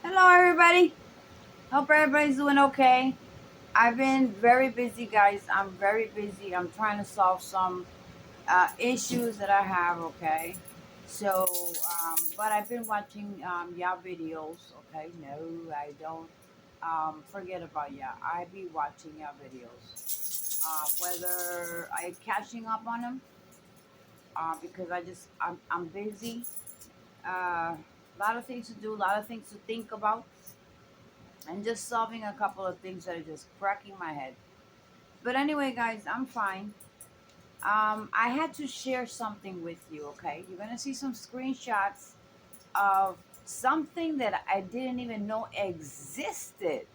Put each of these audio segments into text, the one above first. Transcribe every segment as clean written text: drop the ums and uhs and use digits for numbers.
Hello, everybody. Hope everybody's doing okay. I've been very busy, guys. I'm very busy. I'm trying to solve some issues that I have, okay? So, but I've been watching y'all videos, okay? No, I don't forget about y'all. I be watching y'all videos. Whether I'm catching up on them because I'm busy. A lot of things to do, a lot of things to think about and just solving a couple of things that are just cracking my head. But anyway, guys, I'm fine. I had to share something with you, okay? You're gonna see some screenshots of something that I didn't even know existed,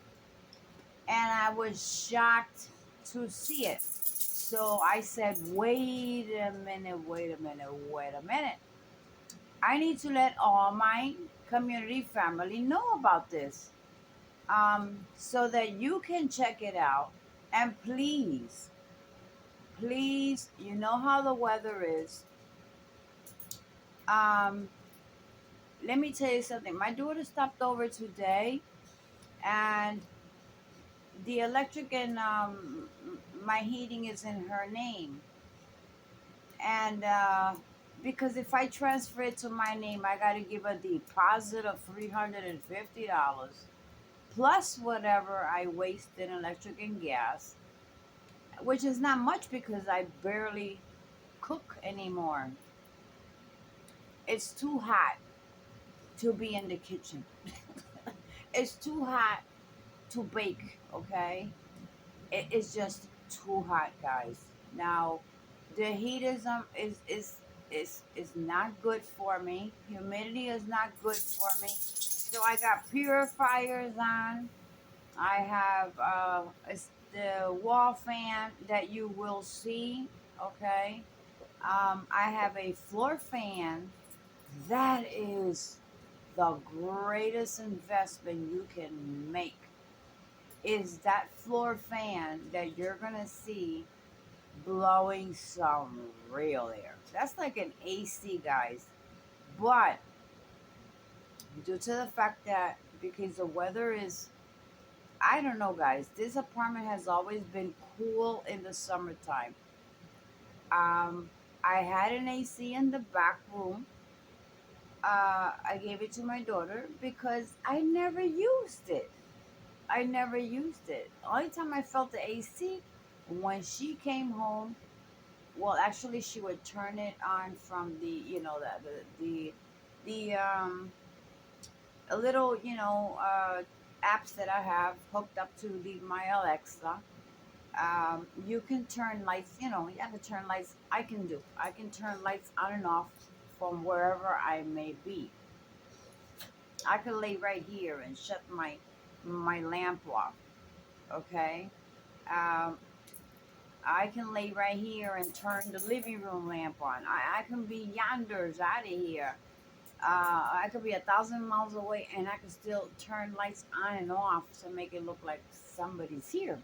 and I was shocked to see it. So I said, wait a minute, wait a minute, wait a minute. I need to let all my community family know about this so that you can check it out. And please, please, you know how the weather is. Um, Let me tell you something. My daughter stopped over today, and the electric and my heating is in her name. And because if I transfer it to my name, I got to give a deposit of $350 plus whatever I waste in electric and gas, which is not much because I barely cook anymore. It's too hot to be in the kitchen. It's too hot to bake, okay? It's just too hot, guys. Now, the heat is not good for me. Humidity is not good for me. So I got purifiers on. I have it's the wall fan that you will see, okay? I have a floor fan. That is the greatest investment you can make. Is that floor fan that you're gonna see blowing some real air. That's like an AC, guys. But due to the fact that because the weather is, I don't know, guys, this apartment has always been cool in the summertime. Um, I had an AC in the back room. I gave it to my daughter because I never used it. I never used it. Only time I felt the AC when she came home. Well, actually, she would turn it on from the, the a little, apps that I have hooked up to my Alexa. You can turn lights. You have to turn lights. I can turn lights on and off from wherever I may be. I could lay right here and shut my lamp off. Okay. Um, I can lay right here and turn the living room lamp on. I can be yonders out of here. I could be 1,000 miles away and I can still turn lights on and off to make it look like somebody's here,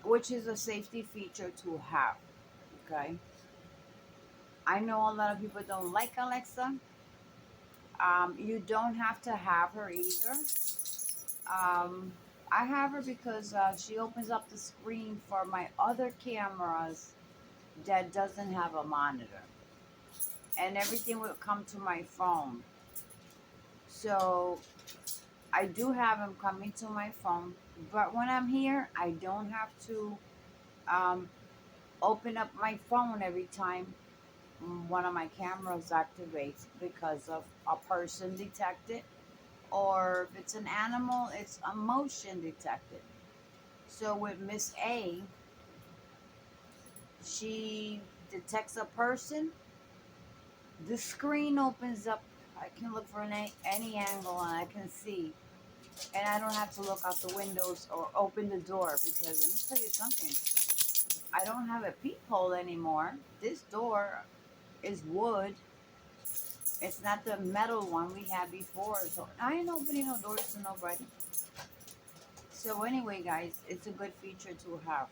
which is a safety feature to have. Okay. I know a lot of people don't like Alexa. You don't have to have her either. Um, I have her because she opens up the screen for my other cameras that doesn't have a monitor, and everything will come to my phone. So I do have them coming to my phone, but when I'm here, I don't have to um, open up my phone every time one of my cameras activates because of a person detected, or if it's an animal, it's a motion detected. So with Miss A, she detects a person, the screen opens up. I can look for any angle and I can see. And I don't have to look out the windows or open the door because let me tell you something. I don't have a peephole anymore. This door is wood. It's not the metal one we had before. So I ain't opening no doors to nobody. So anyway, guys, it's a good feature to have.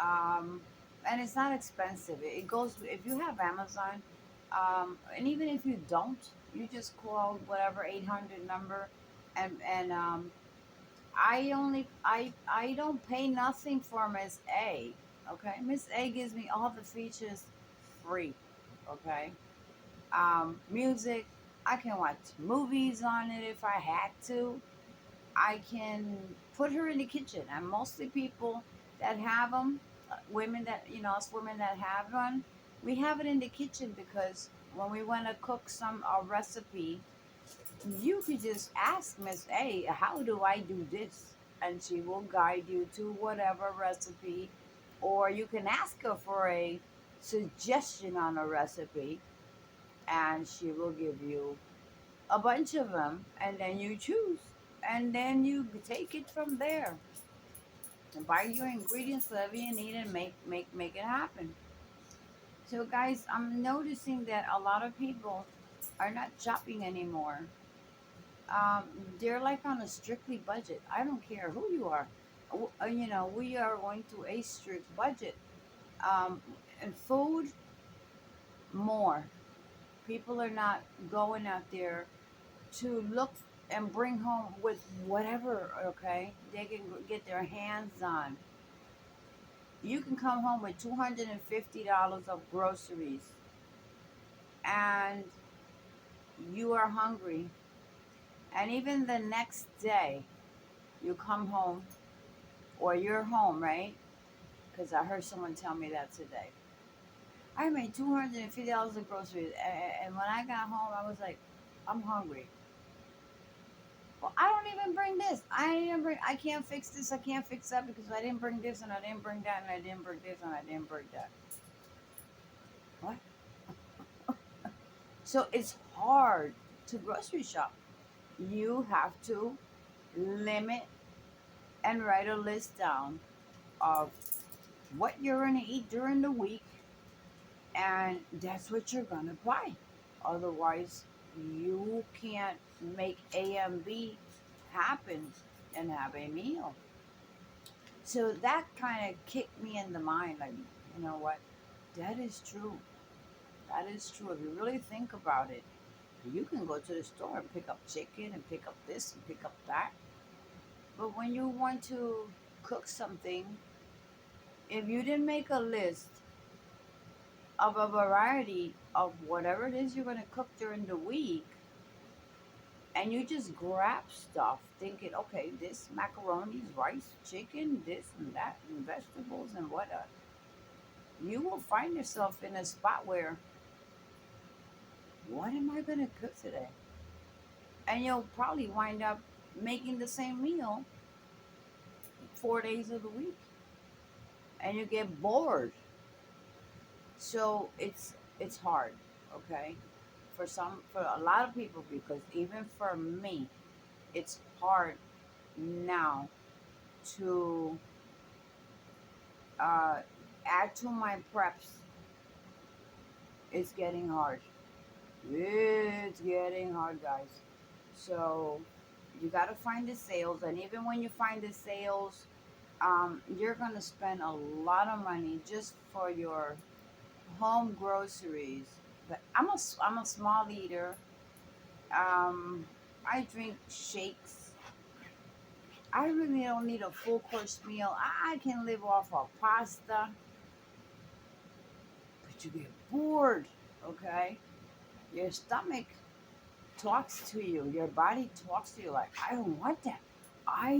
Um, and it's not expensive. It goes if you have Amazon, and even if you don't, you just call whatever 800 number, and I don't pay nothing for Miss A. Okay, Miss A gives me all the features free. Okay, music. I can watch movies on it if I had to. I can put her in the kitchen, and mostly people that have them, women that us women that have one, we have it in the kitchen because when we want to cook some a recipe, you could just ask Miss A, how do I do this? And she will guide you to whatever recipe, or you can ask her for a suggestion on a recipe, and she will give you a bunch of them, and then you choose, and then you take it from there and buy your ingredients, whatever you need, and make it happen. So, guys, I'm noticing that a lot of people are not shopping anymore. They're like on a strictly budget. I don't care who you are. We are going to a strict budget. Um, and food, more. People are not going out there to look and bring home with whatever, okay, they can get their hands on. You can come home with $250 of groceries and you are hungry. And even the next day, you come home or you're home, right? Because I heard someone tell me that today. I made $250 of groceries. And when I got home, I was like, I'm hungry. Well, I don't even bring this. I didn't bring. I can't fix this. I can't fix that because I didn't bring this and I didn't bring that and I didn't bring this and I didn't bring that. What? So it's hard to grocery shop. You have to limit and write a list down of what you're gonna eat during the week, and that's what you're gonna buy. Otherwise, you can't make A and B happen and have a meal. So that kind of kicked me in the mind, like, you know what? That is true. That is true. If you really think about it, you can go to the store and pick up chicken and pick up this and pick up that. But when you want to cook something, if you didn't make a list of a variety of whatever it is you're going to cook during the week, and you just grab stuff thinking, okay, this macaroni, rice, chicken, this and that, and vegetables and whatnot, you will find yourself in a spot where, what am I going to cook today? And you'll probably wind up making the same meal 4 days of the week and you get bored. So it's hard, okay? For a lot of people, because even for me, it's hard now to uh, add to my preps. It's getting hard. It's getting hard, guys. So you got to find the sales, and even when you find the sales, you're gonna spend a lot of money just for your home groceries. But I'm a small eater. I drink shakes. I really don't need a full course meal. I can live off of pasta, but you get bored, okay? Your stomach talks to you. Your body talks to you like, I don't want that.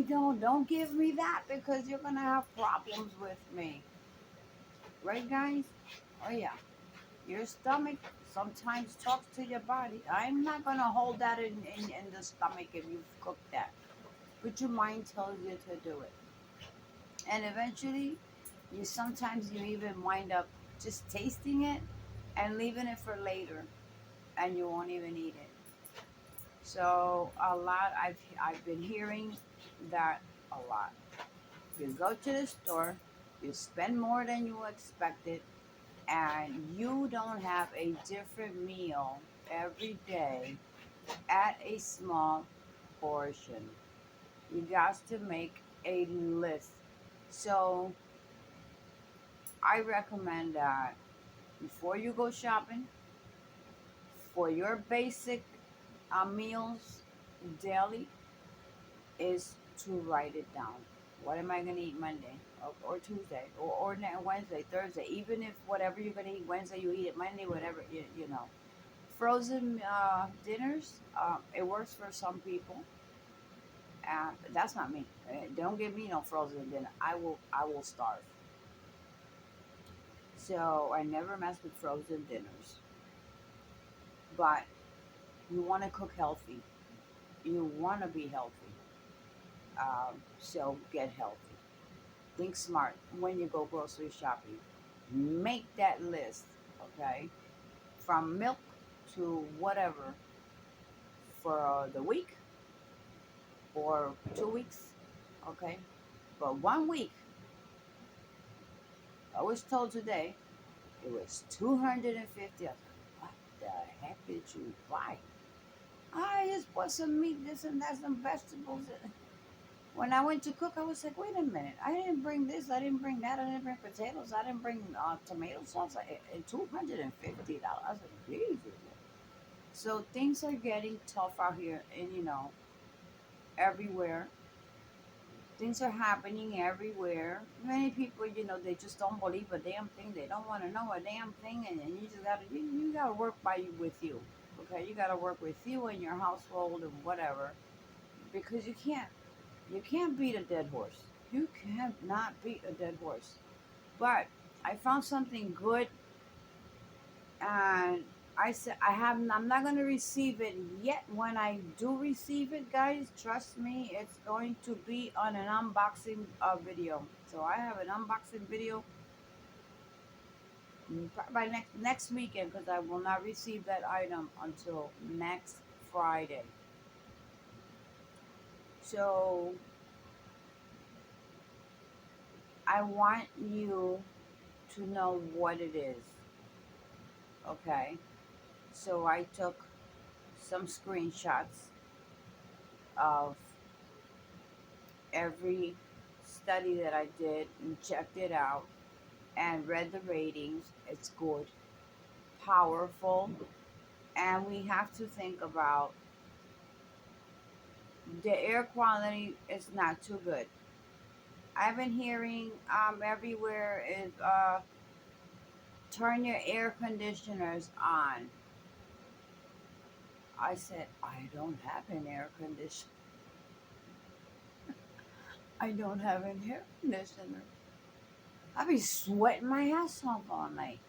Don't give me that because you're gonna have problems with me. Right, guys? Oh, yeah. Your stomach sometimes talks to your body. I'm not gonna hold that in the stomach if you've cooked that. But your mind tells you to do it. And eventually, you even wind up just tasting it and leaving it for later, and you won't even eat it. So a lot I've been hearing that a lot. You go to the store, you spend more than you expected, and you don't have a different meal every day at a small portion. You got to make a list. So I recommend that before you go shopping for your basic meals daily is to write it down. What am I going to eat Monday or Tuesday or Wednesday, Thursday? Even if whatever you're going to eat Wednesday, you eat it Monday, whatever, you know. Frozen dinners, it works for some people. But that's not me. Don't give me no frozen dinner. I will starve. So I never mess with frozen dinners. But you want to cook healthy. You want to be healthy. So get healthy. Think smart when you go grocery shopping. Make that list, okay? From milk to whatever for the week or 2 weeks, okay? But 1 week, I was told today it was 250. I was like, what the heck did you buy? I just bought some meat, this and that, some vegetables. When I went to cook, I was like, wait a minute. I didn't bring this. I didn't bring that. I didn't bring potatoes. I didn't bring tomato sauce. $250. I was like, Jesus. So things are getting tough out here, and everywhere. Things are happening everywhere. Many people, they just don't believe a damn thing. They don't want to know a damn thing, and you just gotta work with you. Okay, you gotta work with you and your household and whatever, because you can't beat a dead horse. You cannot beat a dead horse. But I found something good, and I said I'm not gonna receive it yet. When I do receive it, guys, trust me, it's going to be on an unboxing video. So I have an unboxing video by next weekend because I will not receive that item until next Friday. So I want you to know what it is. Okay. So I took some screenshots of every study that I did and checked it out and read the ratings. It's good, powerful, and we have to think about the air quality is not too good. I've been hearing everywhere is turn your air conditioners on. I said I don't have an air conditioner. I don't have an air conditioner. I be sweating my ass off all night.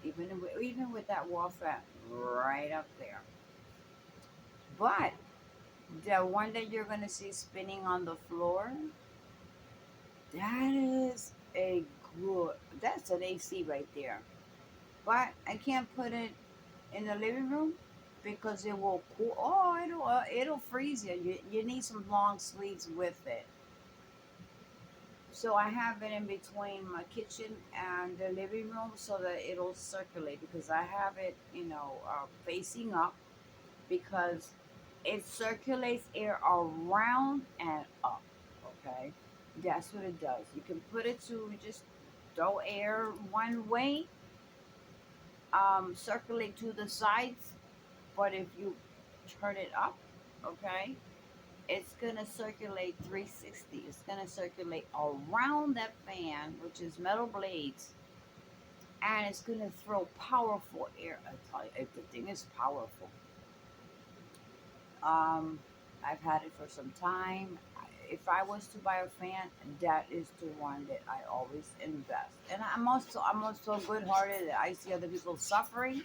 Even with that wall fan right up there. But the one that you're gonna see spinning on the floor, that is a that's an AC right there. But I can't put it in the living room because it will cool. Oh, it'll freeze you. You need some long sleeves with it. So I have it in between my kitchen and the living room so that it'll circulate because I have it, facing up because it circulates air around and up. Okay, that's what it does. You can put it to just throw air one way, circulate to the sides, but if you turn it up, okay, it's gonna circulate 360. It's gonna circulate around that fan, which is metal blades, and it's gonna throw powerful air. I tell you, the thing is powerful. Um, I've had it for some time. If I was to buy a fan, that is the one that I always invest. And I'm also good-hearted that I see other people suffering,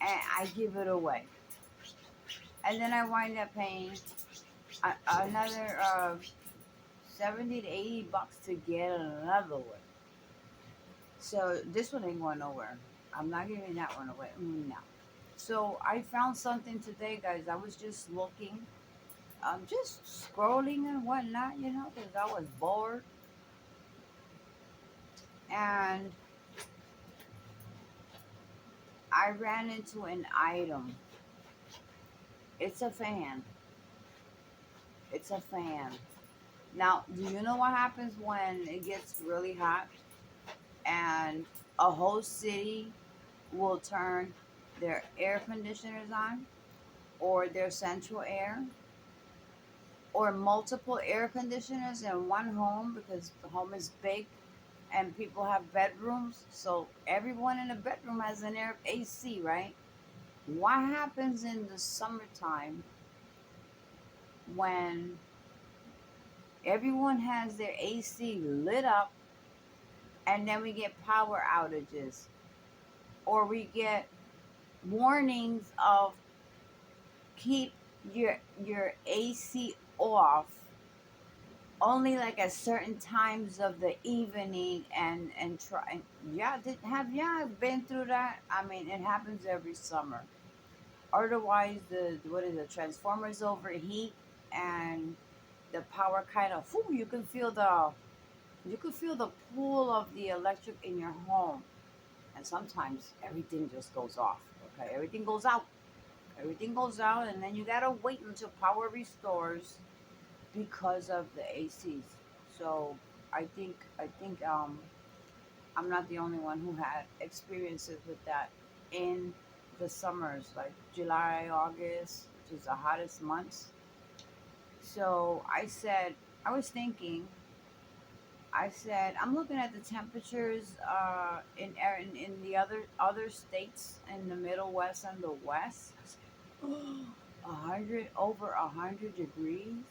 and I give it away. And then I wind up paying another 70 to 80 bucks to get another one. So this one ain't going nowhere. I'm not giving that one away. No. So I found something today, guys. I was just looking, just scrolling and whatnot, because I was bored. And I ran into an item. It's a fan. It's a fan. Now, do you know what happens when it gets really hot and a whole city will turn their air conditioners on, or their central air, or multiple air conditioners in one home because the home is big and people have bedrooms, so everyone in the bedroom has an air AC, right? What happens in the summertime when everyone has their AC lit up, and then we get power outages, or we get warnings of keep your AC off only like at certain times of the evening, and try. Yeah, did have yeah been through that? I mean, it happens every summer. Otherwise, the what is the transformers overheat, and the power kind of you can feel the pull of the electric in your home, and sometimes everything just goes off. Okay, everything goes out, and then you gotta wait until power restores because of the ACs. So I think I'm not the only one who had experiences with that in the summers, like July, August, which is the hottest months. So I was thinking, I said, I'm looking at the temperatures in the other states in the Middle West and the West. 100 over 100 degrees,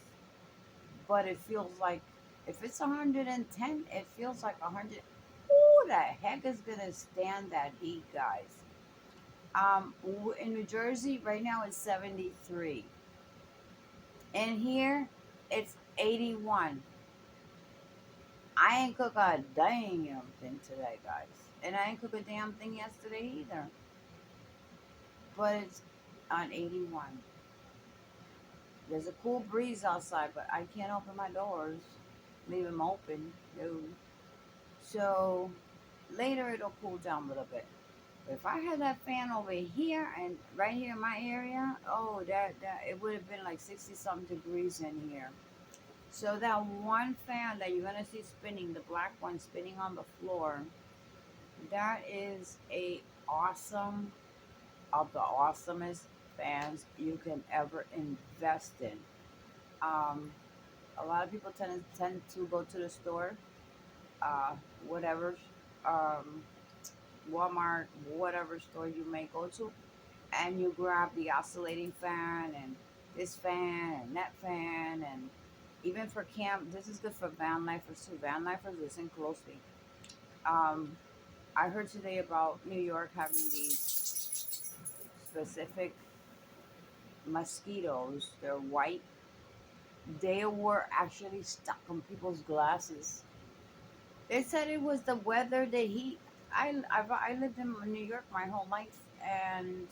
but it feels like if it's 110, it feels like 100. Who the heck is gonna stand that heat, guys? In New Jersey right now it's 73. In here, it's 81. I ain't cook a damn thing today, guys, and I ain't cook a damn thing yesterday either. But it's on 81. There's a cool breeze outside, but I can't open my doors, leave them open. No. So later it'll cool down a little bit. But if I had that fan over here and right here in my area, oh, that it would have been like 60 something degrees in here. So that one fan that you're gonna see spinning, the black one spinning on the floor, that is a awesome of the awesomest fans you can ever invest in. Um, a lot of people tend to go to the store, uh, whatever, um, Walmart, whatever store you may go to, and you grab the oscillating fan and this fan and that fan, and even for camp, this is good for van lifers too. Van lifers, listen closely. Um, I heard today about New York having these specific mosquitoes. They're white. They were actually stuck on people's glasses. They said it was the weather, the heat. I lived in New York my whole life, and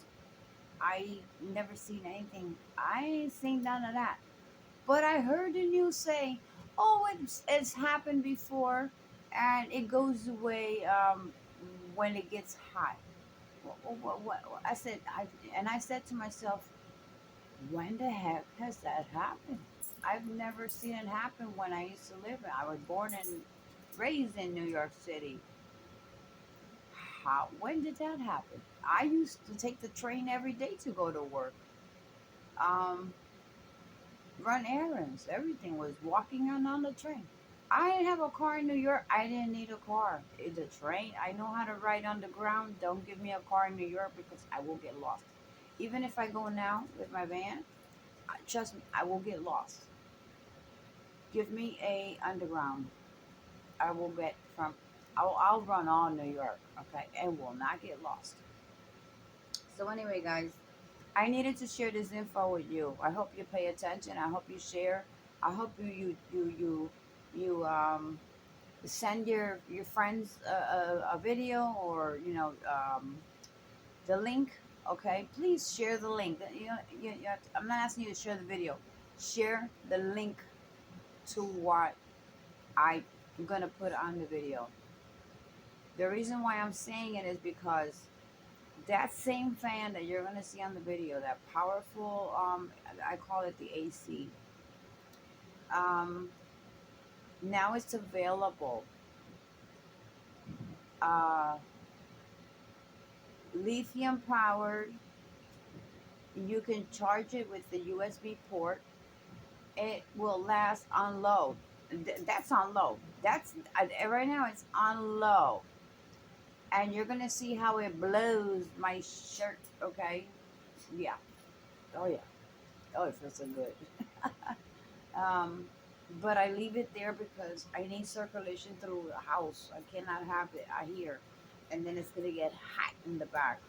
I never seen anything. I ain't seen none of that. But I heard the news say, "Oh, it's happened before, and it goes away when it gets hot." I said, I said to myself, when the heck has that happened? I've never seen it happen when I used to live. I was born and raised in New York City. When did that happen? I used to take the train every day to go to work. Um, Run errands. Everything was walking on the train. I didn't have a car in New York. I didn't need a car. The train. I know how to ride underground. Don't give me a car in New York because I will get lost. Even if I go now with my van, trust me, I will get lost. Give me a underground. I will get from. I'll run all New York, okay, and will not get lost. So anyway, guys, I needed to share this info with you. I hope you pay attention. I hope you share. I hope you send your friends a video, or the link. Okay, please share the link. I'm not asking you to share the video. Share the link to what I'm gonna put on the video. The reason why I'm saying it is because that same fan that you're gonna see on the video, that powerful, I call it the AC. Um, Now it's available. Uh, Lithium powered. You can charge it with the USB port. It will last on low. That's on low. That's right now. It's on low, and you're gonna see how it blows my shirt. Okay, yeah. Oh yeah. Oh, it feels so good. um, but I leave it there because I need circulation through the house. I cannot have it out here, and then it's gonna get hot in the back.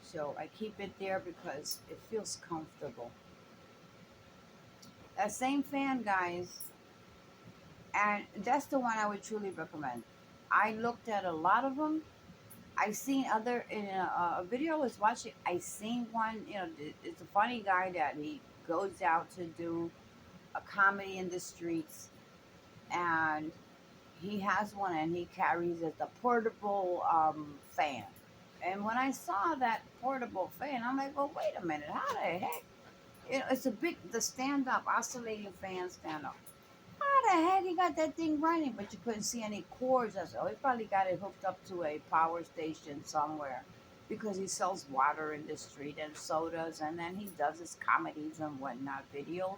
So I keep it there because it feels comfortable. That same fan, guys, and that's the one I would truly recommend. I looked at a lot of them. I seen other in a video I was watching. I seen one. It's a funny guy that he goes out to do a comedy in the streets, and he has one, and he carries it, the portable fan. And when I saw that portable fan, I'm like, well, wait a minute, how the heck? It's a big, the stand up, oscillating fan stand up. How the heck he got that thing running? But you couldn't see any cords. I said, oh, he probably got it hooked up to a power station somewhere because he sells water in the street and sodas, and then he does his comedies and whatnot videos.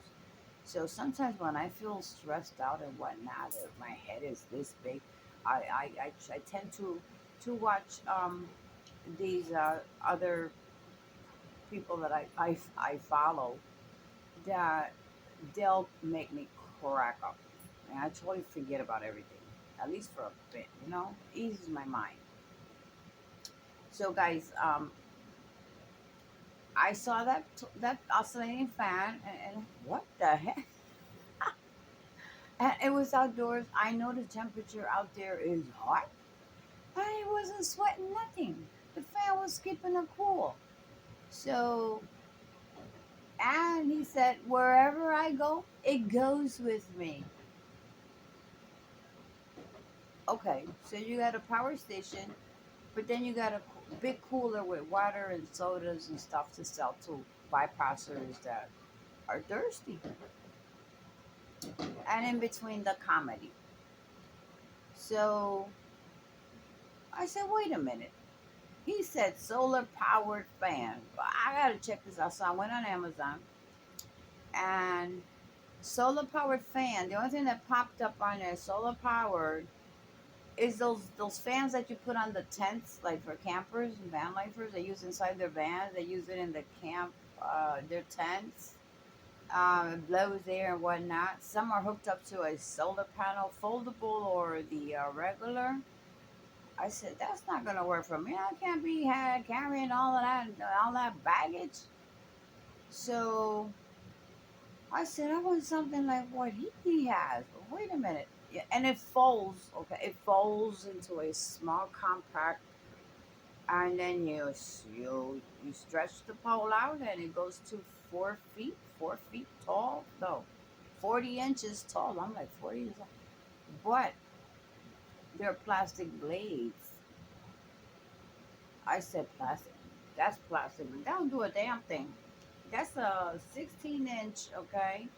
So sometimes when I feel stressed out and whatnot, if my head is this big, I tend to watch these other people that I follow, that they'll make me crack up. And I totally forget about everything, at least for a bit, eases my mind. So, guys, I saw that oscillating fan, and what the heck? And it was outdoors. I know the temperature out there is hot. I wasn't sweating nothing. The fan was keeping it cool. So, and he said, wherever I go, it goes with me. Okay, so you got a power station, but then you got a big cooler with water and sodas and stuff to sell to bypassers that are thirsty. And in between the comedy. So I said, wait a minute. He said solar powered fan. Well, I gotta check this out. So I went on Amazon, and solar powered fan. The only thing that popped up on there, solar powered, is those fans that you put on the tents, like for campers and van lifers. They use inside their vans. They use it in the camp, their tents. It blows air and whatnot. Some are hooked up to a solar panel, foldable or the regular. I said that's not gonna work for me. I can't be carrying all that baggage. So I said I want something like what he has. But wait a minute. Yeah, and it folds. Okay, it folds into a small, compact, and then you stretch the pole out, and it goes to 4 feet, 4 feet tall. No, 40 inches tall. I'm like 40 years old, but they're plastic blades. I said plastic. That's plastic. They don't do a damn thing. That's a 16 inch. Okay,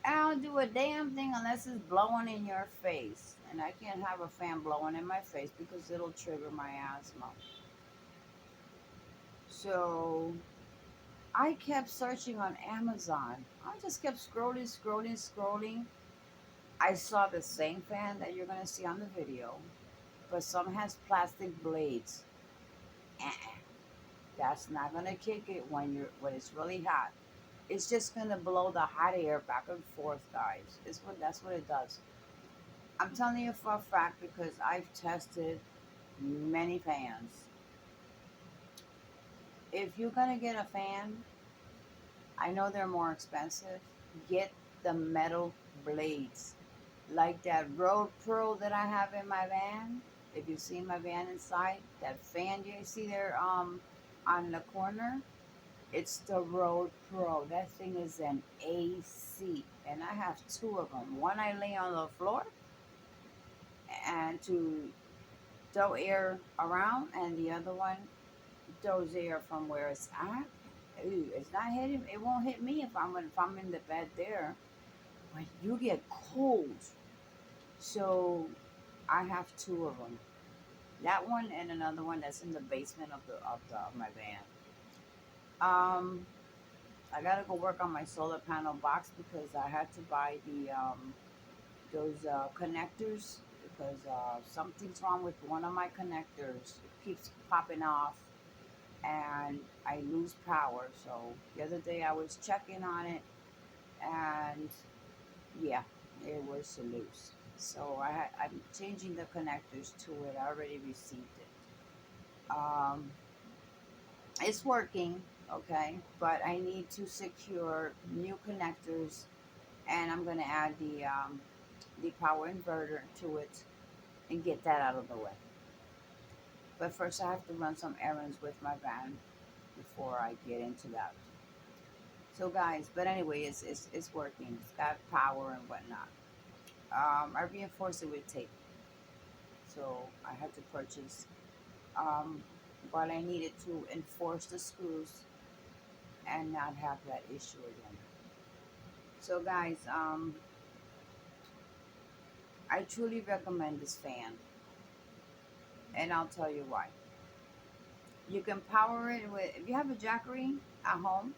I don't do a damn thing unless it's blowing in your face. and I can't have a fan blowing in my face because it'll trigger my asthma. So I kept searching on Amazon. I just kept scrolling, scrolling, scrolling. I saw the same fan that you're gonna see on the video, but some has plastic blades. Uh-uh. That's not gonna kick it when it's really hot. It's just gonna blow the hot air back and forth, guys. That's what it does. I'm telling you for a fact because I've tested many fans. If you're gonna get a fan, I know they're more expensive. Get the metal blades, like that Road Pro that I have in my van. If you've seen my van inside, that fan you see there on the corner, it's the Road Pro. That thing is an AC, and I have two of them. One I lay on the floor and to throw air around, and the other one throws air from where it's at. Ooh, it's not hitting. It won't hit me if I'm in the bed there. But you get cold, so I have two of them. That one and another one that's in the basement of my van. Um, I gotta go work on my solar panel box because I had to buy the those connectors because something's wrong with one of my connectors. It keeps popping off and I lose power. So the other day I was checking on it and yeah, it was loose. So I'm changing the connectors to it. I already received it. It's working, okay, but I need to secure new connectors and I'm gonna add the power inverter to it and get that out of the way. But first, I have to run some errands with my van before I get into that. So, guys, but anyway, it's working. It's got power and whatnot. I reinforced it with tape, so I had to purchase um, what I needed to enforce the screws and not have that issue again. So, guys, I truly recommend this fan, and I'll tell you why. You can power it with if you have a Jackery at home.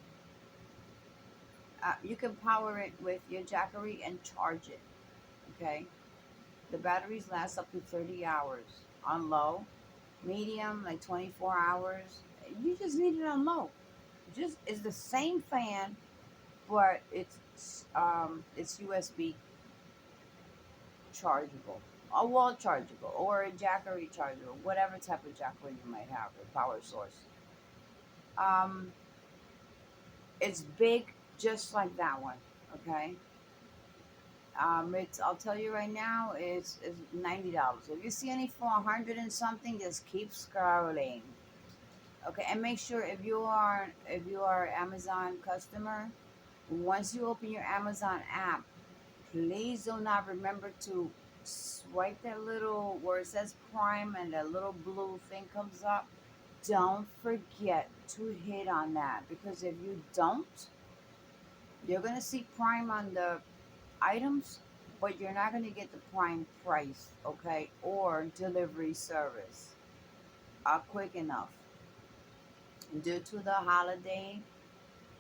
You can power it with your Jackery and charge it. Okay, the batteries last up to 30 hours on low, medium like 24 hours. You just need it on low. Just it's the same fan, but it's USB chargeable, a wall chargeable, or a Jackery chargeable, whatever type of Jackery you might have, a power source. Um, it's big, just like that one. Okay. It's I'll tell you right now, it's $90. If you see any for 100 and something, just keep scrolling. Okay, and make sure if you are Amazon customer, once you open your Amazon app, please do not remember to swipe that little where it says Prime and that little blue thing comes up. Don't forget to hit on that because if you don't, you're gonna see Prime on the items, but you're not gonna get the Prime price, okay, or delivery service quick enough due to the holiday.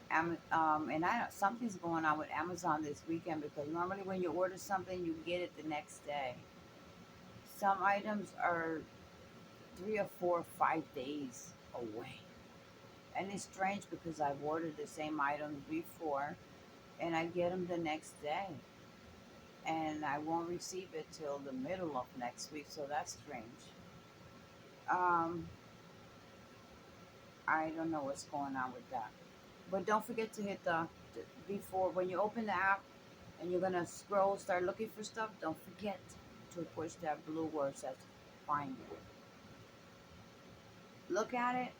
And I know something's going on with Amazon this weekend because normally when you order something, you get it the next day. Some items are 3 or 4 or 5 days away. And it's strange because I've ordered the same items before and I get them the next day. And I won't receive it till the middle of next week, so that's strange. Um, I don't know what's going on with that. But don't forget to hit the before when you open the app and you're gonna scroll, start looking for stuff. Don't forget to push that blue word that says find it. Look at it,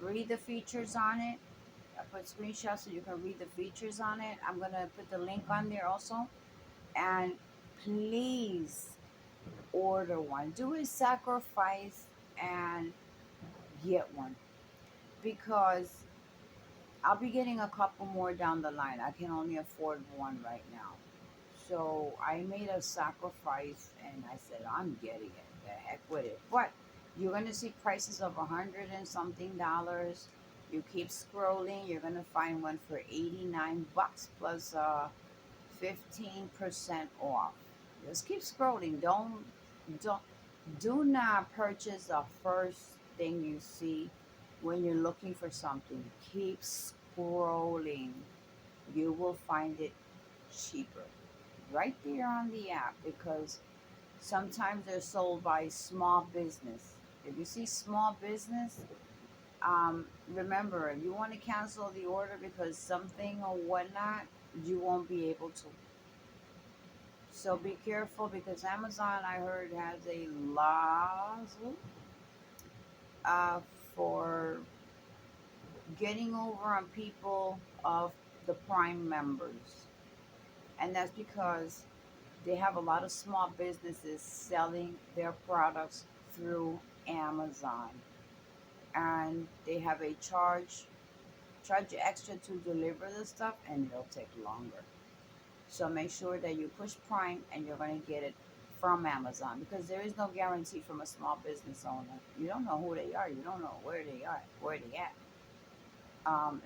read the features on it. I put screenshots so you can read the features on it. I'm gonna put the link on there also. And please order one. Do a sacrifice and get one because I'll be getting a couple more down the line. I can only afford one right now. So I made a sacrifice and I said, I'm getting it. The heck with it. But you're going to see prices of 100 and something dollars. You keep scrolling, you're going to find one for 89 bucks plus 15% off. Just keep scrolling. Don't do not purchase the first thing you see when you're looking for something. Keep scrolling. You will find it cheaper right there on the app because sometimes they're sold by small business. If you see small business, remember if you want to cancel the order because something or whatnot, you won't be able to. So be careful because Amazon, I heard, has a lawsuit uh, for getting over on people of the Prime members. And that's because they have a lot of small businesses selling their products through Amazon. And they have a charge you extra to deliver the stuff and it'll take longer. So make sure that you push Prime and you're going to get it from Amazon because there is no guarantee from a small business owner. You don't know who they are. You don't know where they are, where they at.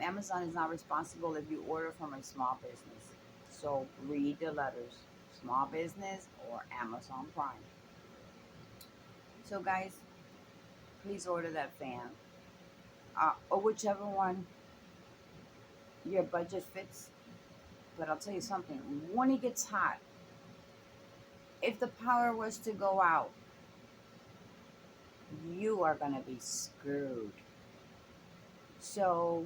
Amazon is not responsible if you order from a small business. So read the letters, small business or Amazon Prime. So guys, please order that fan or whichever one your budget fits. But I'll tell you something: when it gets hot, if the power was to go out, you are gonna be screwed. So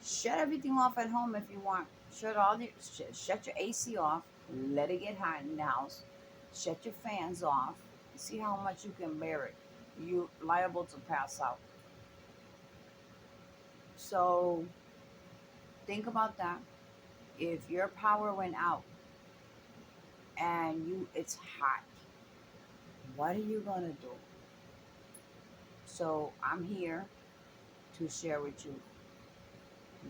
shut everything off at home if you want. Shut your AC off. Let it get hot in the house. Shut your fans off. See how much you can bear it. You liable to pass out. So think about that. If your power went out and you it's hot, what are you gonna do? So I'm here to share with you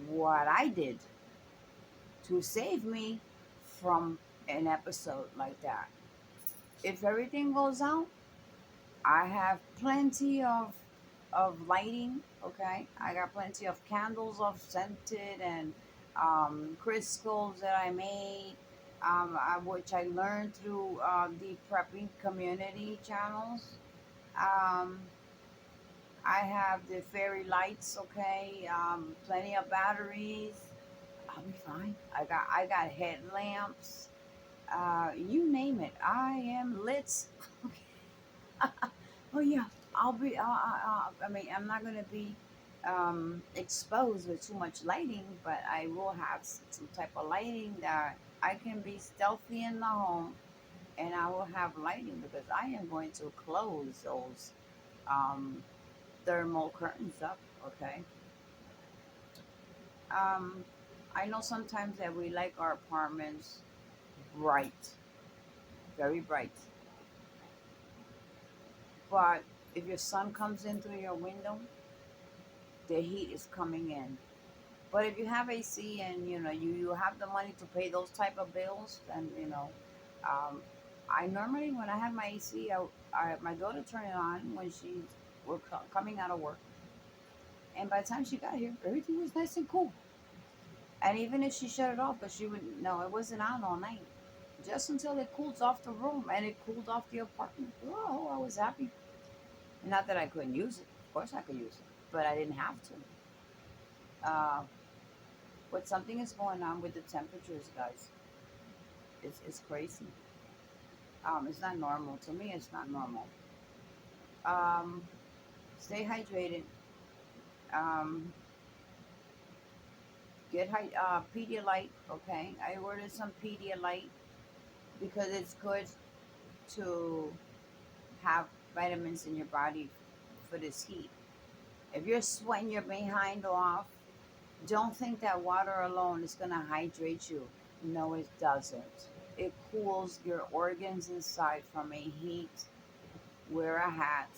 what I did to save me from an episode like that. If everything goes out, I have plenty of lighting. Okay, I got plenty of candles of scented and crystals that I made, which I learned through the prepping community channels. Um, I have the fairy lights. Okay, plenty of batteries. I'll be fine. I got headlamps. You name it. I am lit. Oh yeah, I'll be. I mean, I'm not gonna be exposed with too much lighting, but I will have some type of lighting that I can be stealthy in the home, and I will have lighting because I am going to close those um, thermal curtains up. Okay. Um, I know sometimes that we like our apartments bright, very bright, but if your sun comes in through your window, the heat is coming in. But if you have AC and you have the money to pay those type of bills, then um, I normally when I have my AC, my daughter turned it on when she was coming out of work, and by the time she got here, everything was nice and cool. And even if she shut it off, but she would no, it wasn't on all night, just until it cools off the room and it cooled off the apartment. Oh, I was happy. Not that I couldn't use it. Of course I could use it, but I didn't have to. Uh, but something is going on with the temperatures, guys. It's crazy. It's not normal. To me, it's not normal. Um, Stay hydrated. Um, get Pedialyte. Okay, I ordered some Pedialyte because it's good to have vitamins in your body for this heat. If you're sweating your behind off, don't think that water alone is gonna hydrate you. No, it doesn't. It cools your organs inside from a heat. Wear a hat,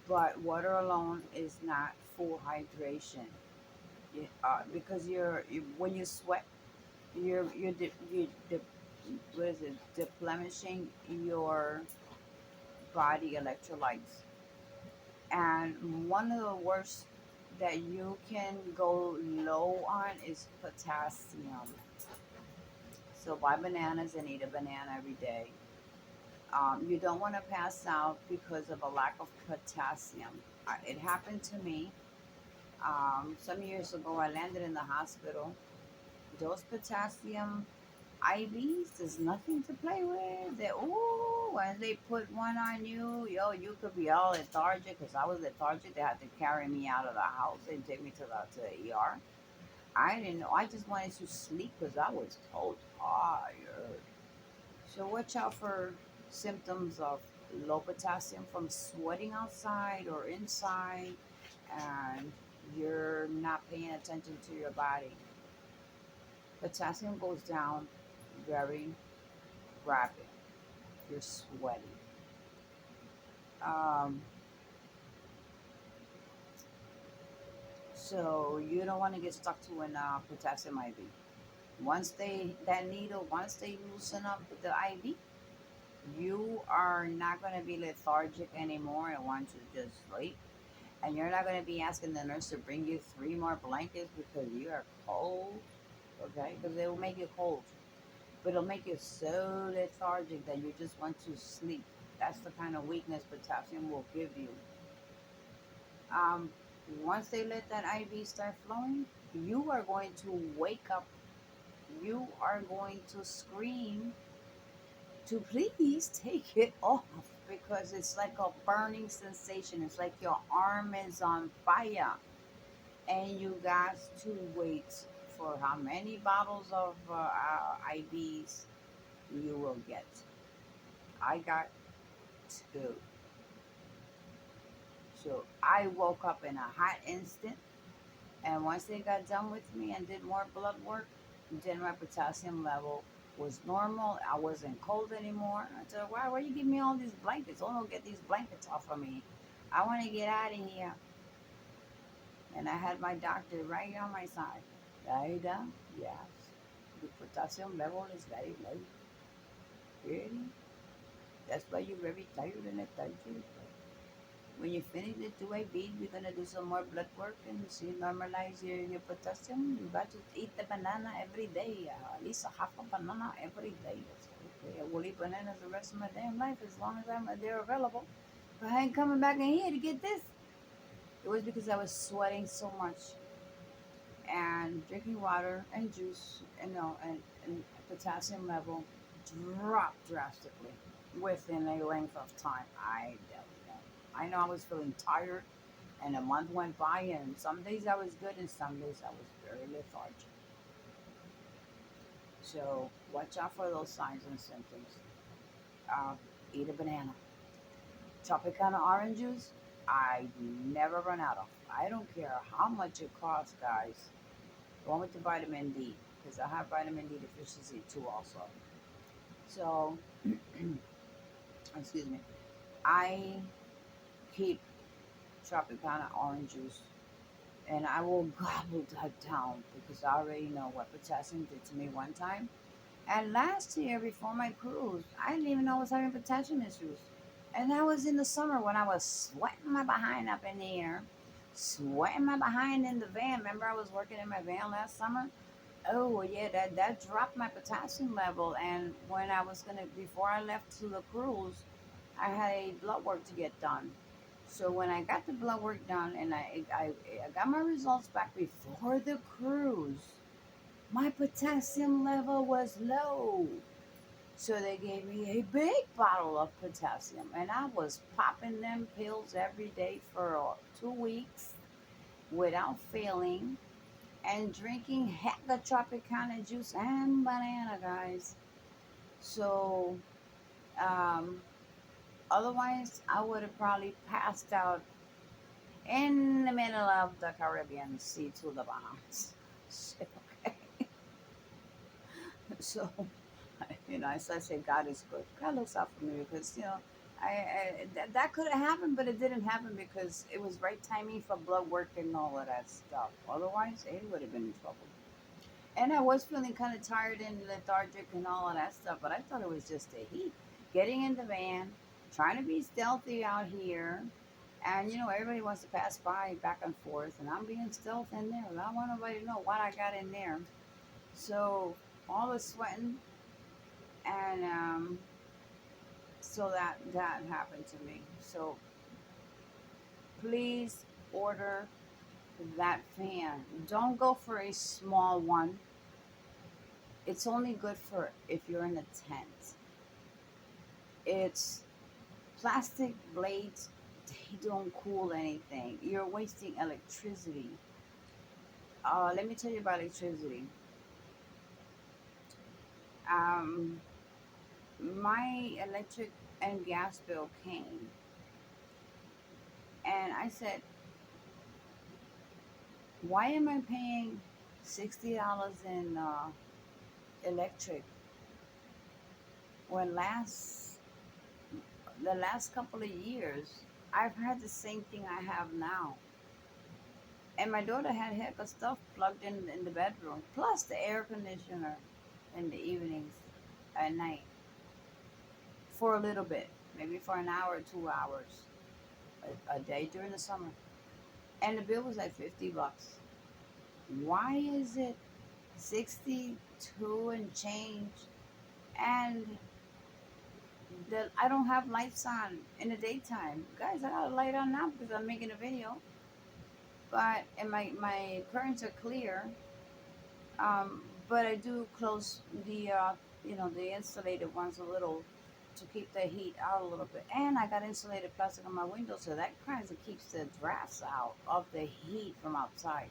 but water alone is not full hydration. Because when you sweat, what is it? Deplenishing your body electrolytes. And one of the worst that you can go low on is potassium. So buy bananas and eat a banana every day. You don't want to pass out because of a lack of potassium. It happened to me some years ago. I landed in the hospital. Those potassium IVs is nothing to play with. They, ooh, when they put one on you, yo, you could be all lethargic. Because I was lethargic. They had to carry me out of the house and take me to the ER. I didn't know. I just wanted to sleep because I was so tired. So watch out for symptoms of low potassium from sweating outside or inside, and you're not paying attention to your body. Potassium goes down very rapid. You're sweating. Um, so you don't want to get stuck to an potassium IV. Once they loosen up the IV, you are not going to be lethargic anymore and want to just sleep. And you're not going to be asking the nurse to bring you three more blankets because you are cold, okay? Because it will make you cold. But it'll make you so lethargic that you just want to sleep. That's the kind of weakness potassium will give you. Um, Once they let that IV start flowing, you are going to wake up. You are going to scream to please take it off because it's like a burning sensation. It's like your arm is on fire and you got to wait for how many bottles of IVs you will get. I got two. So I woke up in a hot instant, and once they got done with me and did more blood work, then my potassium level was normal. I wasn't cold anymore. I said, why you give me all these blankets? Oh, no, get these blankets off of me. I want to get out of here. And I had my doctor right on my side. Aida, yes, the potassium level is very low. Really? That's why you're very tired and lethargic. When you finish the 2 IV, we're gonna do some more blood work and see normalize your potassium. You got to eat the banana every day, at least a half a banana every day. That's okay. I will eat bananas the rest of my damn life as long as they're available. But I ain't coming back in here to get this. It was because I was sweating so much and drinking water and juice and potassium level dropped drastically within a length of time. I don't know. I know I was feeling tired and a month went by and some days I was good and some days I was very lethargic. So watch out for those signs and symptoms. Uh, Eat a banana. Tropicana orange juice, I never run out of. I don't care how much it costs, guys. One with the vitamin D, because I have vitamin D deficiency too, also. So, excuse me, I keep Tropicana orange juice and I will gobble that down because I already know what potassium did to me one time. And last year, before my cruise, I didn't even know I was having potassium issues. And that was in the summer when I was sweating my behind up in the air, sweating my behind in the van. Remember, I was working in my van last summer? Oh well, yeah, that dropped my potassium level. And when I was gonna, before I left to the cruise, I had a blood work to get done. So when I got the blood work done and I got my results back before the cruise, my potassium level was low. So they gave me a big bottle of potassium, and I was popping them pills every day for 2 weeks without failing and drinking heck of Tropicana juice and banana, guys. So, um, otherwise, I would have probably passed out in the middle of the Caribbean Sea to the Bahamas. So, so as I say, God is good. God looks out for me because, that could have happened, but it didn't happen because it was right timing for blood work and all of that stuff. Otherwise, he would have been in trouble. And I was feeling kind of tired and lethargic and all of that stuff, but I thought it was just the heat. Getting in the van, trying to be stealthy out here, and everybody wants to pass by back and forth, and I'm being stealth in there. I don't want nobody to know what I got in there. So all the sweating, and so that happened to me. So please order that fan. Don't go for a small one. It's only good for if you're in a tent. It's plastic blades, they don't cool anything. You're wasting electricity. Let me tell you about electricity. Um, my electric and gas bill came, and I said, "Why am I paying $60 in electric when the last couple of years I've had the same thing I have now?" And my daughter had heck of stuff plugged in the bedroom, plus the air conditioner in the evenings at night for a little bit, maybe for an hour or 2 hours a day during the summer. And the bill was like $50. Why is it 62 and change? And I don't have lights on in the daytime. Guys, I got a light on now because I'm making a video. But and my curtains are clear. But I do close the insulated ones a little to keep the heat out a little bit. And I got insulated plastic on my window, so that kind of keeps the drafts out of the heat from outside.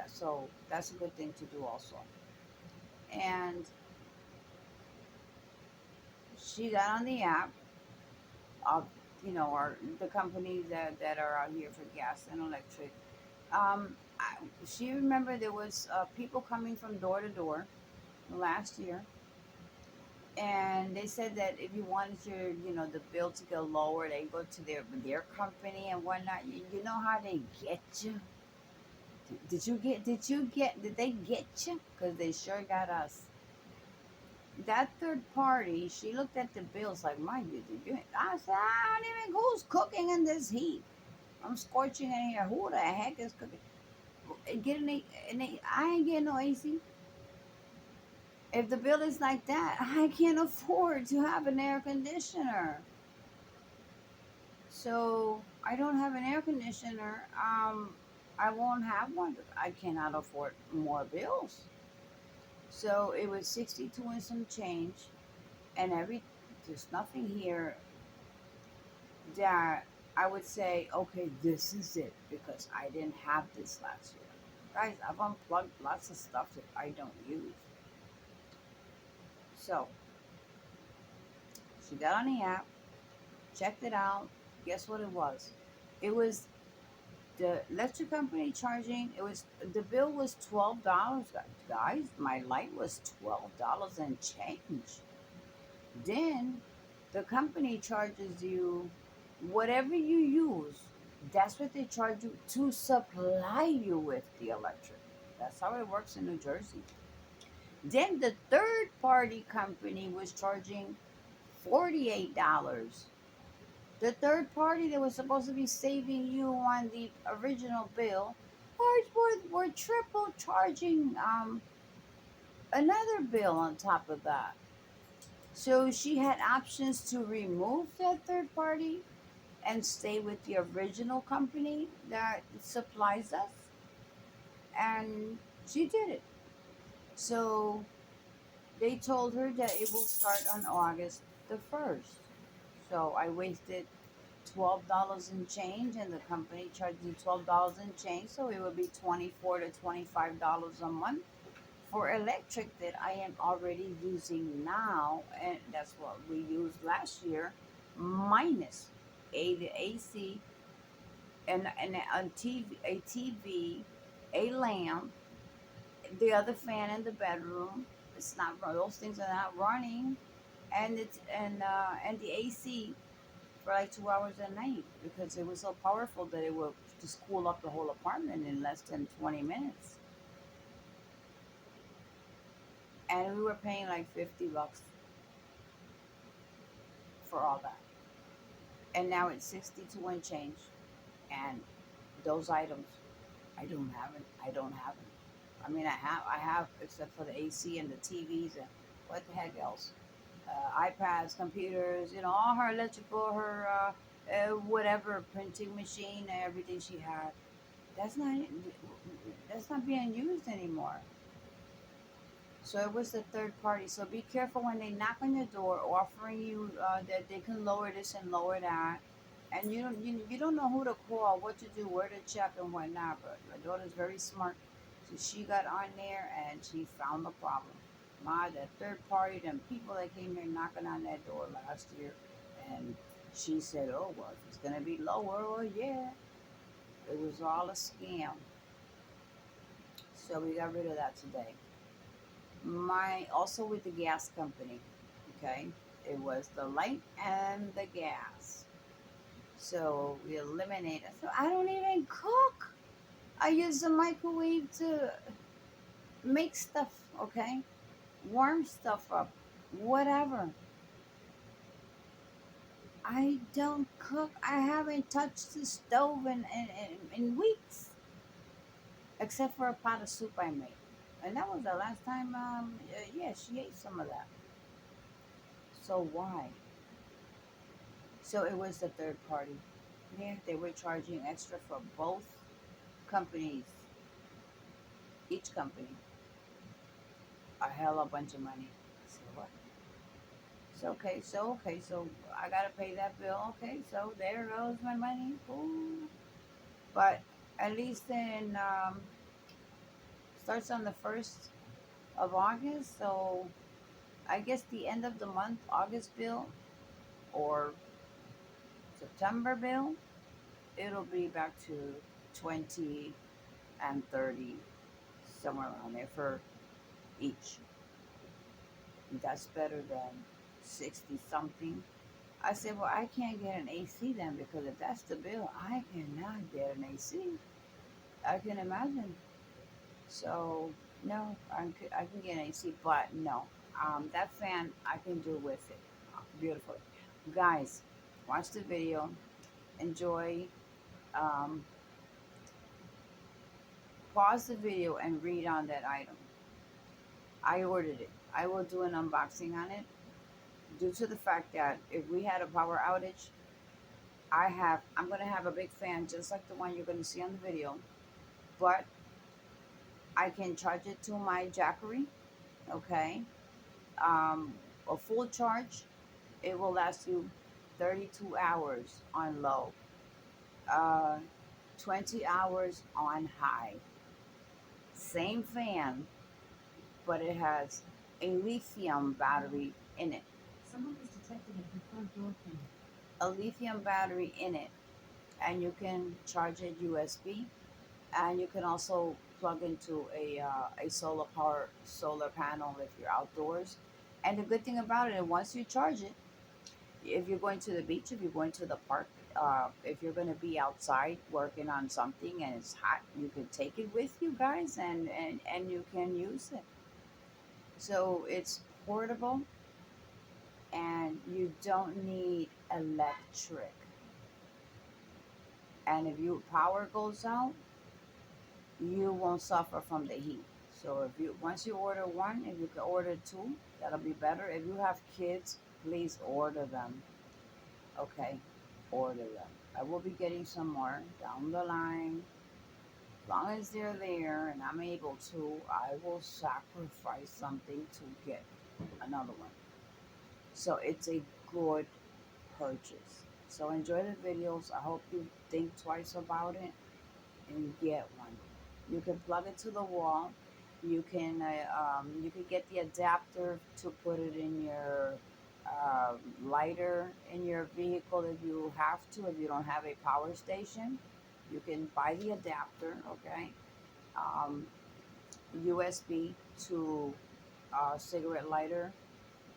So that's a good thing to do also. And she got on the app of our the companies that are out here for gas and electric. She remembered there was people coming from door to door last year, and they said that if you wanted the bill to go lower, they go to their company and whatnot. You know how they get you. Did they get you? Because they sure got us. That third party, she looked at the bills like, my you. I said, I don't even, who's cooking in this heat? I'm scorching in here. Who the heck is cooking? I ain't getting no AC. If the bill is like that, I can't afford to have an air conditioner. So I don't have an air conditioner. I won't have one. I cannot afford more bills. So it was 62 and some change, and there's nothing here that I would say, okay, this is it because I didn't have this last year. Guys, I've unplugged lots of stuff that I don't use. So she got on the app, checked it out. Guess what it was? It was the electric company charging. It was the bill was $12. Guys, my light was $12 and change. Then the company charges you whatever you use. That's what they charge you to supply you with the electric. That's how it works in New Jersey. Then the third party company was charging $48. The third party that was supposed to be saving you on the original bill were triple charging another bill on top of that. So she had options to remove that third party and stay with the original company that supplies us, and she did it. So they told her that it will start on August the 1st. So I wasted $12 and change, and the company charged me $12 and change, so it would be $24 to $25 a month for electric that I am already using now, and that's what we used last year, minus the AC and a TV, a lamp, the other fan in the bedroom. It's not those things are not running, and the AC for like 2 hours a night because it was so powerful that it would just cool up the whole apartment in less than 20 minutes. and we were paying like $50 for all that, and now it's 62 and change. And those items, I don't have them. I mean, I have, except for the AC and the TVs and what the heck else, iPads, computers, all her electrical, her whatever printing machine, everything she had. That's not that's not being used anymore. So it was the third party. So be careful when they knock on your door, offering you that they can lower this and lower that, and you don't know who to call, what to do, where to check, and whatnot. But my daughter's very smart, so she got on there and she found the problem. The third party, them people that came here knocking on that door last year, and she said, "Oh well, if it's gonna be lower, well yeah." It was all a scam. So we got rid of that today. My also with the gas company, okay, it was the light and the gas, so we eliminated. So I don't even cook. I use the microwave to make stuff, okay, warm stuff up, whatever. I don't cook. I haven't touched the stove in weeks, except for a pot of soup I made, and that was the last time. Yeah, she ate some of that. So why? So it was the third party. Yeah, they were charging extra for both companies, each company, a hell of a bunch of money. So what? So I gotta pay that bill. Okay, so there goes my money. Ooh. But at least in starts on the 1st of August. So I guess the end of the month, August bill or September bill, it'll be back to 20 and 30, somewhere around there for each. That's better than 60 something. I said, well, I can't get an AC then, because if that's the bill, I cannot get an AC. I can imagine. So, no, I can get an AC, but no. That fan, I can do with it. Beautiful. Guys, watch the video. Enjoy. Um, Pause the video and read on that item. I ordered it. I will do an unboxing on it due to the fact that if we had a power outage, I'm gonna have a big fan just like the one you're gonna see on the video, but I can charge it to my Jackery, okay? Um, a full charge, it will last you 32 hours on low, uh, 20 hours on high. Same fan, but it has a lithium battery in it. Someone has detected a confirmed door pin. A lithium battery in it, and you can charge it USB, and you can also plug into a solar panel if you're outdoors. And the good thing about it, once you charge it, if you're going to the beach, if you're going to the park, if you're going to be outside working on something and it's hot, you can take it with you guys, and you can use it. So it's portable, and you don't need electric. And if your power goes out, you won't suffer from the heat. So if you once you order one, if you can order two, that'll be better. If you have kids, please order them. Okay, order them. I will be getting some more down the line. As long as they're there and I'm able to, I will sacrifice something to get another one. So it's a good purchase. So enjoy the videos. I hope you think twice about it and get one. You can plug it to the wall. You can get the adapter to put it in your uh, lighter in your vehicle if you have to. If you don't have a power station, you can buy the adapter. Okay, um, USB to cigarette lighter,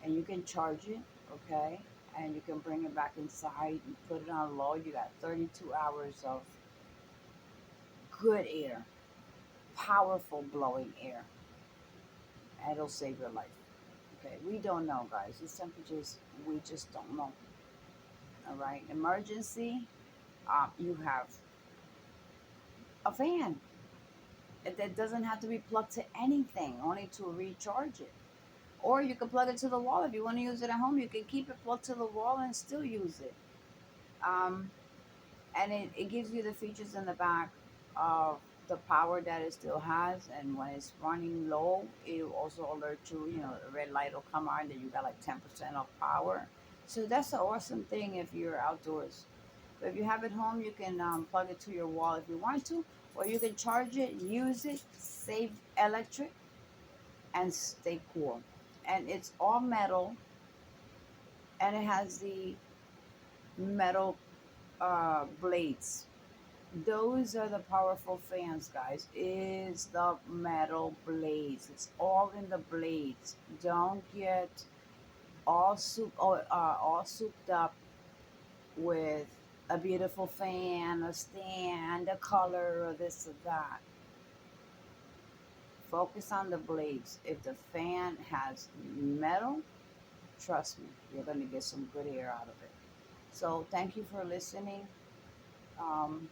and you can charge it. Okay, and you can bring it back inside and put it on low. You got 32 hours of good air, powerful blowing air, and it'll save your life. Okay, we don't know, guys. These temperatures, we just don't know. All right, emergency. You have a fan that doesn't have to be plugged to anything, only to recharge it. Or you can plug it to the wall if you want to use it at home. You can keep it plugged to the wall and still use it. Um, and it gives you the features in the back of the power that it still has. And when it's running low, it will also alert you. You know, a red light will come on that you got like 10% of power. So that's an awesome thing if you're outdoors. But if you have it home, you can plug it to your wall if you want to, or you can charge it, use it, save electric, and stay cool. And it's all metal, and it has the metal blades. Those are the powerful fans, guys. Is the metal blades. It's all in the blades. Don't get all souped up with a beautiful fan, a stand, a color, or this or that. Focus on the blades. If the fan has metal, trust me, you're going to get some good air out of it. So thank you for listening. Um,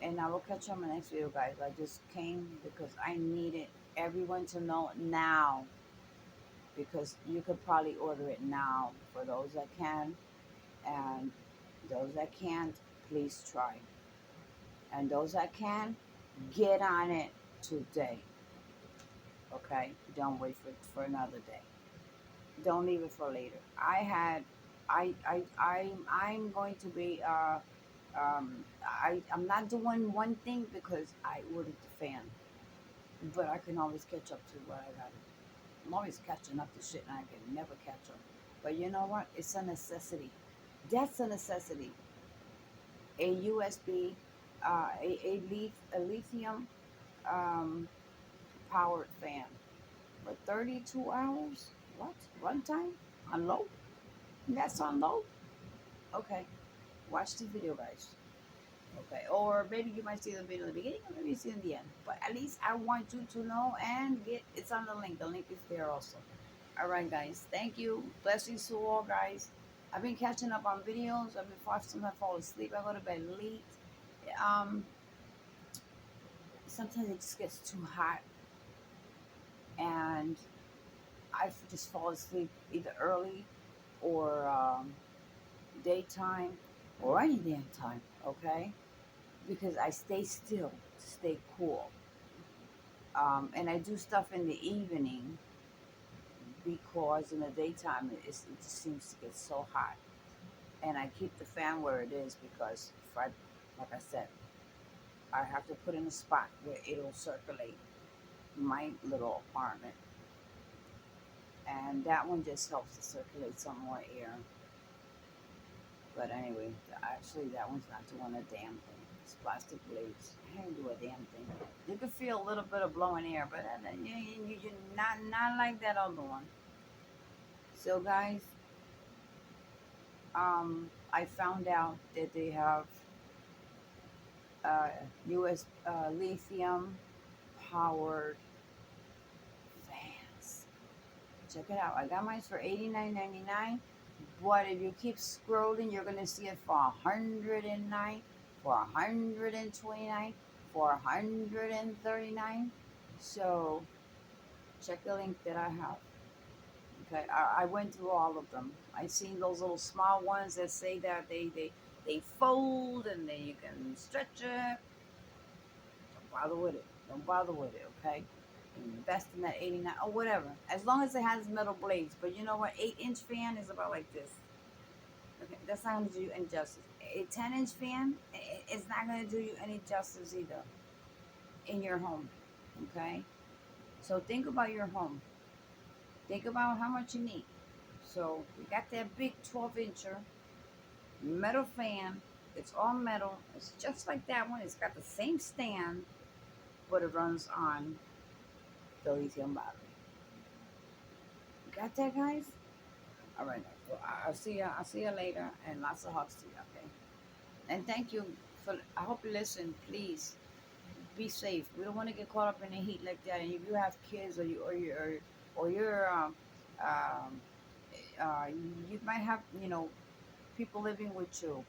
and I will catch you on my next video, guys. I just came because I needed everyone to know now, because you could probably order it now for those that can, and those that can't, please try. And those that can, get on it today. Okay? Don't wait for another day. Don't leave it for later. I'm going to be I'm not doing one thing because I ordered the fan, but I can always catch up to what I got. I'm always catching up to shit, and I can never catch up. But you know what? It's a necessity. That's a necessity. A USB, a lithium um, powered fan. But 32 hours? What? Runtime? On low? That's on low? Okay. Watch the video, guys. Okay. Or maybe you might see the video in the beginning, or maybe you see it in the end. But at least I want you to know and get it's on the link. The link is there also. Alright, guys. Thank you. Blessings to all, guys. I've been catching up on videos. I've been sometimes I fall asleep. I go to bed late. Um Sometimes it just gets too hot, and I just fall asleep either early or daytime or any damn time, okay? Because I stay still to stay cool. And I do stuff in the evening because in the daytime it just seems to get so hot. And I keep the fan where it is because if I, like I said, I have to put in a spot where it'll circulate my little apartment. And that one just helps to circulate some more air. But anyway, actually, that one's not doing a damn thing. It's plastic blades. I ain't do a damn thing. You can feel a little bit of blowing air, but you not like that other one. So, guys, I found out that they have uh, US lithium powered fans. Check it out. I got mine for $89.99. But if you keep scrolling, you're gonna see it for 109, for 129, for 139. So check the link that I have. Okay, I went through all of them. I seen those little small ones that say that they fold and then you can stretch it. Don't bother with it. Don't bother with it. Okay. Invest in that 89 or whatever. As long as it has metal blades. But you know what? 8-inch fan is about like this. Okay, that's not going to do you any justice. A 10-inch fan, it's not going to do you any justice either in your home. Okay? So think about your home. Think about how much you need. So we got that big 12-incher metal fan. It's all metal. It's just like that one. It's got the same stand, but it runs on the lithium battery. You got that, guys? All right. Well, I'll see ya. I'll see you later, and lots of hugs to you. Okay? And thank you for. I hope you listen. Please be safe. We don't want to get caught up in the heat like that. And if you have kids or or you're um, you might have, people living with you.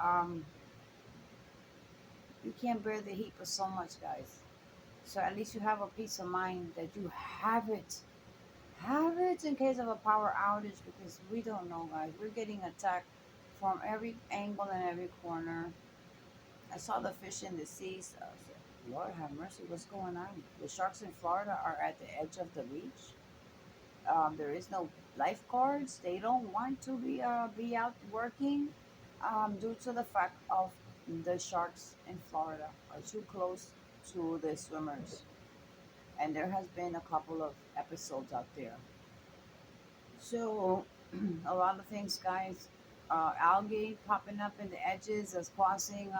Um, you can't bear the heat for so much, guys. So at least you have a peace of mind that you have it. Have it in case of a power outage, because we don't know, guys. We're getting attacked from every angle and every corner. I saw the fish in the seas. I said, Lord have mercy, what's going on? The sharks in Florida are at the edge of the beach. There is no lifeguards. They don't want to be out working, due to the fact of the sharks in Florida are too close to the swimmers, and there has been a couple of episodes out there. So a lot of things, guys. Algae popping up in the edges is causing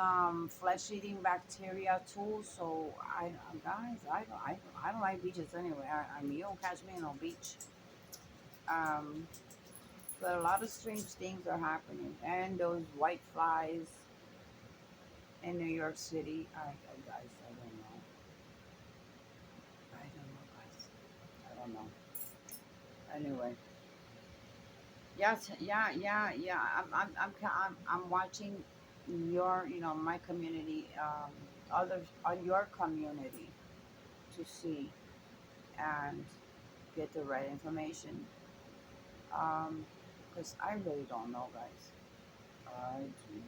flesh-eating bacteria too. So guys, I don't like beaches anyway. I mean, you don't catch me on no beach. Um, but a lot of strange things are happening, and those white flies in New York City. Guys, I don't know. I don't know, guys. I don't know. Anyway, yes, yeah, yeah, yeah. I'm watching your, my community, others on your community to see and get the right information. Because I really don't know, guys. I do